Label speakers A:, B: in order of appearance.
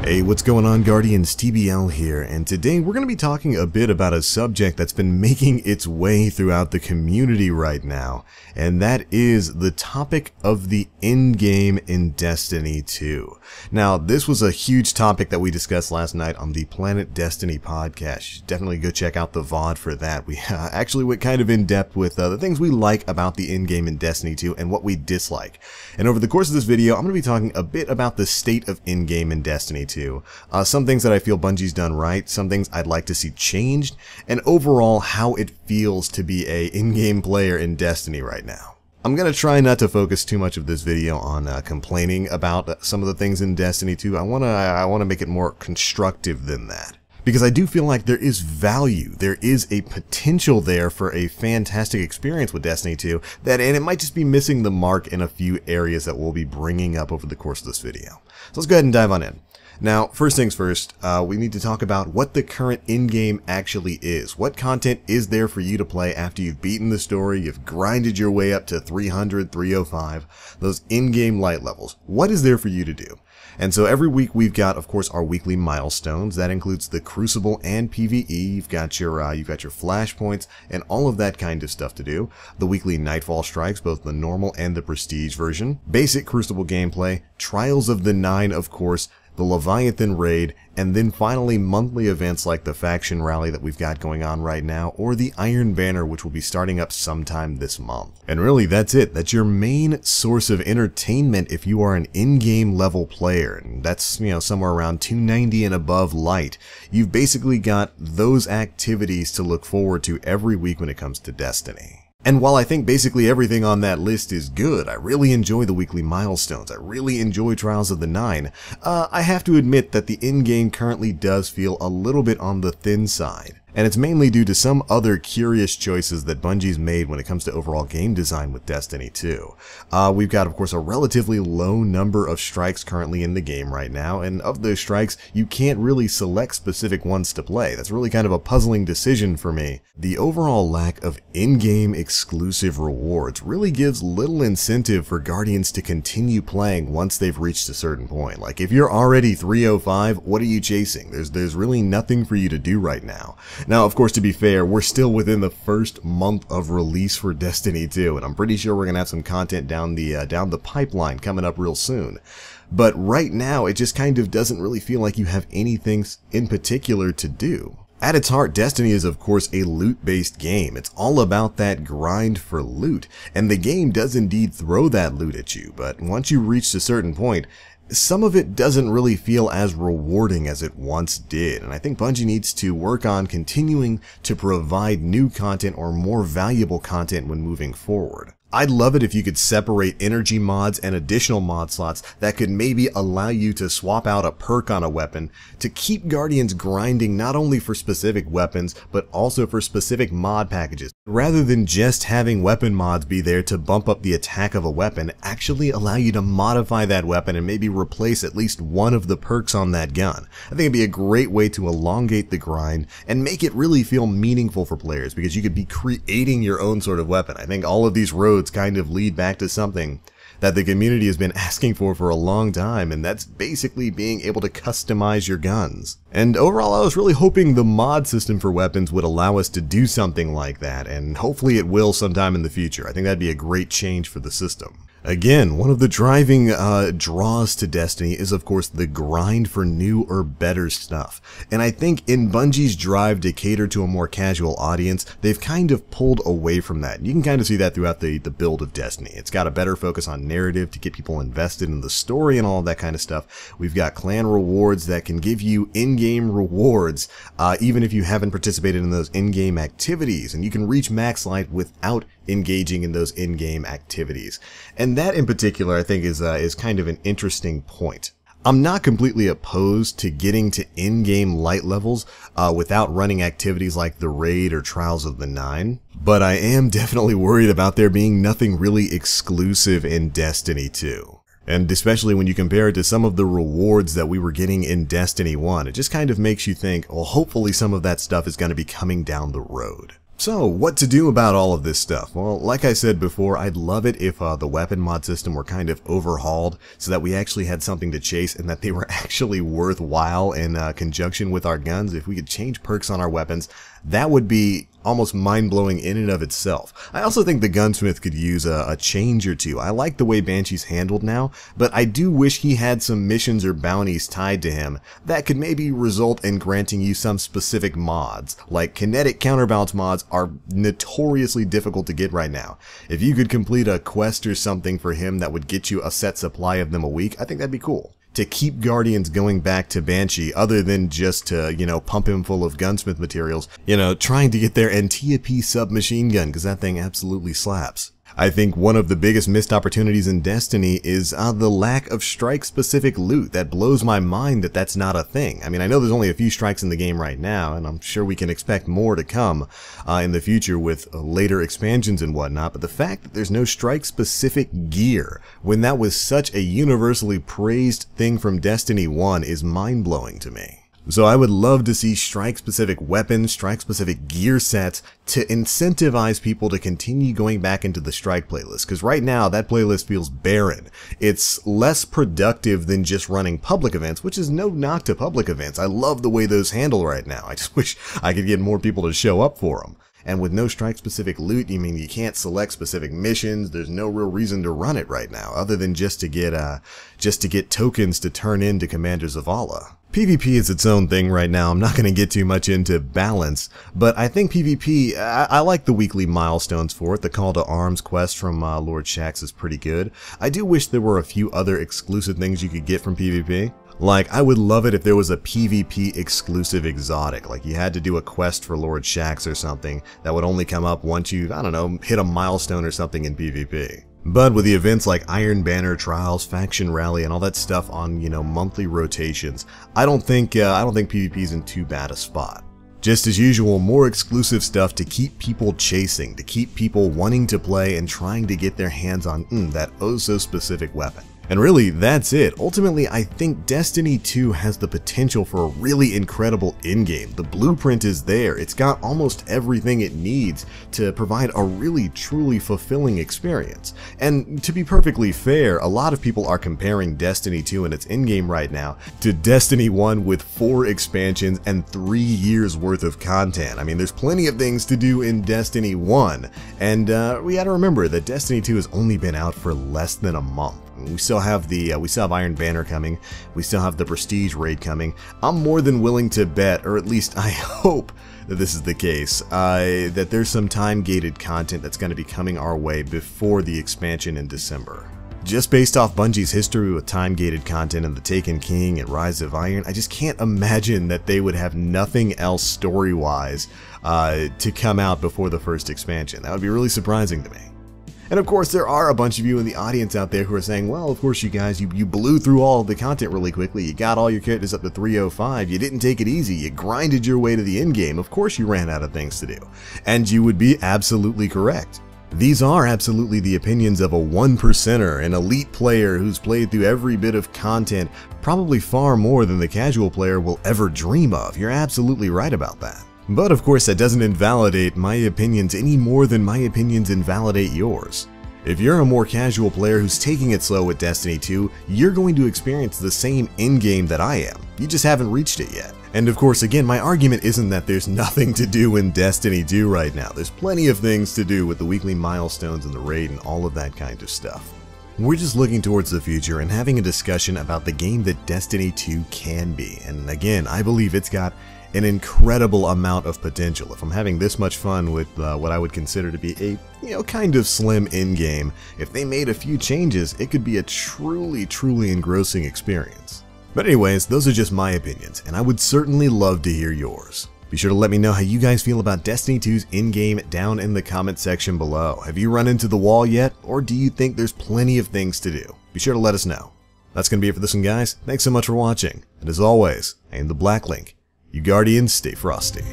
A: Hey, what's going on, Guardians? TBL here, and today we're going to be talking a bit about a subject that's been making its way throughout the community right now, and that is the topic of the endgame in Destiny 2. Now, this was a huge topic that we discussed last night on the Planet Destiny podcast. You should definitely go check out the VOD for that. We actually went kind of in depth with the things we like about the endgame in Destiny 2 and what we dislike. And over the course of this video, I'm going to be talking a bit about the state of endgame in Destiny 2. Some things that I feel Bungie's done right, some things I'd like to see changed, and overall how it feels to be a in-game player in Destiny right now. I'm going to try not to focus too much of this video on complaining about some of the things in Destiny 2. I want to make it more constructive than that. Because I do feel like there is value, there is a potential there for a fantastic experience with Destiny 2, and it might just be missing the mark in a few areas that we'll be bringing up over the course of this video. So let's go ahead and dive on in. Now, first things first, we need to talk about what the current in-game actually is. What content is there for you to play after you've beaten the story, you've grinded your way up to 300, 305, those in-game light levels. What is there for you to do? And so every week we've got, of course, our weekly milestones. That includes the Crucible and PvE. You've got your flashpoints and all of that kind of stuff to do. The weekly Nightfall strikes, both the normal and the prestige version. Basic Crucible gameplay, Trials of the Nine, of course, the Leviathan raid, and then finally monthly events like the faction rally that we've got going on right now, or the Iron Banner, which will be starting up sometime this month. And really, that's it. That's your main source of entertainment if you are an in-game level player, and that's, somewhere around 290 and above light. You've basically got those activities to look forward to every week when it comes to Destiny. And while I think basically everything on that list is good, I really enjoy the weekly milestones, I really enjoy Trials of the Nine, I have to admit that the in-game currently does feel a little bit on the thin side. And it's mainly due to some other curious choices that Bungie's made when it comes to overall game design with Destiny 2. We've got, of course, a relatively low number of strikes currently in the game right now, and of those strikes, you can't really select specific ones to play. That's really kind of a puzzling decision for me. The overall lack of in-game exclusive rewards really gives little incentive for Guardians to continue playing once they've reached a certain point. Like, if you're already 305, what are you chasing? There's really nothing for you to do right now. Now, of course, to be fair, we're still within the first month of release for Destiny 2, and I'm pretty sure we're going to have some content down the pipeline coming up real soon. But right now, it just kind of doesn't really feel like you have anything in particular to do. At its heart, Destiny is, of course, a loot-based game. It's all about that grind for loot, and the game does indeed throw that loot at you, but once you reach a certain point, some of it doesn't really feel as rewarding as it once did, and I think Bungie needs to work on continuing to provide new content or more valuable content when moving forward. I'd love it if you could separate energy mods and additional mod slots that could maybe allow you to swap out a perk on a weapon to keep Guardians grinding not only for specific weapons, but also for specific mod packages. Rather than just having weapon mods be there to bump up the attack of a weapon, actually allow you to modify that weapon and maybe replace at least one of the perks on that gun. I think it'd be a great way to elongate the grind and make it really feel meaningful for players, because you could be creating your own sort of weapon. I think all of these roads kind of lead back to something that the community has been asking for a long time, and that's basically being able to customize your guns. And overall, I was really hoping the mod system for weapons would allow us to do something like that, and hopefully it will sometime in the future. I think that'd be a great change for the system. Again, one of the driving draws to Destiny is, of course, the grind for new or better stuff. And I think in Bungie's drive to cater to a more casual audience, they've kind of pulled away from that. You can kind of see that throughout the build of Destiny. It's got a better focus on narrative to get people invested in the story and all of that kind of stuff. We've got clan rewards that can give you in-game rewards, even if you haven't participated in those in-game activities. And you can reach max light without engaging in those in-game activities. And that in particular, I think, is kind of an interesting point. I'm not completely opposed to getting to in-game light levels without running activities like the raid or Trials of the Nine, but I am definitely worried about there being nothing really exclusive in Destiny 2. And especially when you compare it to some of the rewards that we were getting in Destiny 1, it just kind of makes you think, well, hopefully some of that stuff is going to be coming down the road. So, what to do about all of this stuff? Well, like I said before, I'd love it if the weapon mod system were kind of overhauled so that we actually had something to chase and that they were actually worthwhile in conjunction with our guns. If we could change perks on our weapons, that would be almost mind-blowing in and of itself. I also think the gunsmith could use a change or two. I like the way Banshee's handled now, but I do wish he had some missions or bounties tied to him that could maybe result in granting you some specific mods. Like kinetic counterbalance mods are notoriously difficult to get right now. If you could complete a quest or something for him that would get you a set supply of them a week, I think that'd be cool. To keep Guardians going back to Banshee, other than just to, pump him full of gunsmith materials, trying to get their Antiope submachine gun, because that thing absolutely slaps. I think one of the biggest missed opportunities in Destiny is the lack of strike-specific loot. That blows my mind that that's not a thing. I mean, I know there's only a few strikes in the game right now, and I'm sure we can expect more to come in the future with later expansions and whatnot, but the fact that there's no strike-specific gear when that was such a universally praised thing from Destiny 1 is mind-blowing to me. So I would love to see strike-specific weapons, strike-specific gear sets to incentivize people to continue going back into the strike playlist, because right now that playlist feels barren. It's less productive than just running public events, which is no knock to public events. I love the way those handle right now. I just wish I could get more people to show up for them. And with no strike-specific loot, you mean you can't select specific missions. There's no real reason to run it right now, other than just to get tokens to turn into Commander Zavala. PvP is its own thing right now. I'm not going to get too much into balance, but I think PvP, I like the weekly milestones for it. The Call to Arms quest from Lord Shaxx is pretty good. I do wish there were a few other exclusive things you could get from PvP. Like, I would love it if there was a PvP exclusive exotic, like you had to do a quest for Lord Shaxx or something that would only come up once you, I don't know, hit a milestone or something in PvP. But with the events like Iron Banner, Trials, Faction Rally, and all that stuff on, monthly rotations, I don't think PvP's in too bad a spot. Just as usual, more exclusive stuff to keep people chasing, to keep people wanting to play and trying to get their hands on that oh-so-specific weapon. And really, that's it. Ultimately, I think Destiny 2 has the potential for a really incredible endgame. The blueprint is there. It's got almost everything it needs to provide a really, truly fulfilling experience. And to be perfectly fair, a lot of people are comparing Destiny 2 and its endgame right now to Destiny 1 with 4 expansions and 3 years worth of content. I mean, there's plenty of things to do in Destiny 1, and we gotta remember that Destiny 2 has only been out for less than a month. We still have Iron Banner coming. We still have the Prestige raid coming. I'm more than willing to bet, or at least I hope that this is the case, that there's some time-gated content that's going to be coming our way before the expansion in December. Just based off Bungie's history with time-gated content in The Taken King and Rise of Iron, I just can't imagine that they would have nothing else story-wise to come out before the first expansion. That would be really surprising to me. And of course, there are a bunch of you in the audience out there who are saying, well, of course you guys, you blew through all of the content really quickly, you got all your characters up to 305, you didn't take it easy, you grinded your way to the end game, of course you ran out of things to do. And you would be absolutely correct. These are absolutely the opinions of a 1%er, an elite player who's played through every bit of content, probably far more than the casual player will ever dream of. You're absolutely right about that. But of course that doesn't invalidate my opinions any more than my opinions invalidate yours. If you're a more casual player who's taking it slow with Destiny 2, you're going to experience the same endgame that I am. You just haven't reached it yet. And of course, again, my argument isn't that there's nothing to do in Destiny 2 right now. There's plenty of things to do with the weekly milestones and the raid and all of that kind of stuff. We're just looking towards the future and having a discussion about the game that Destiny 2 can be. And again, I believe it's got an incredible amount of potential. If I'm having this much fun with what I would consider to be a kind of slim endgame, if they made a few changes, it could be a truly engrossing experience. But anyways, those are just my opinions, and I would certainly love to hear yours. Be sure to let me know how you guys feel about Destiny 2's endgame down in the comment section below. Have you run into the wall yet, or do you think there's plenty of things to do? Be sure to let us know. That's going to be it for this one, guys. Thanks so much for watching, and as always, I am the Black Link. You Guardians, stay frosty.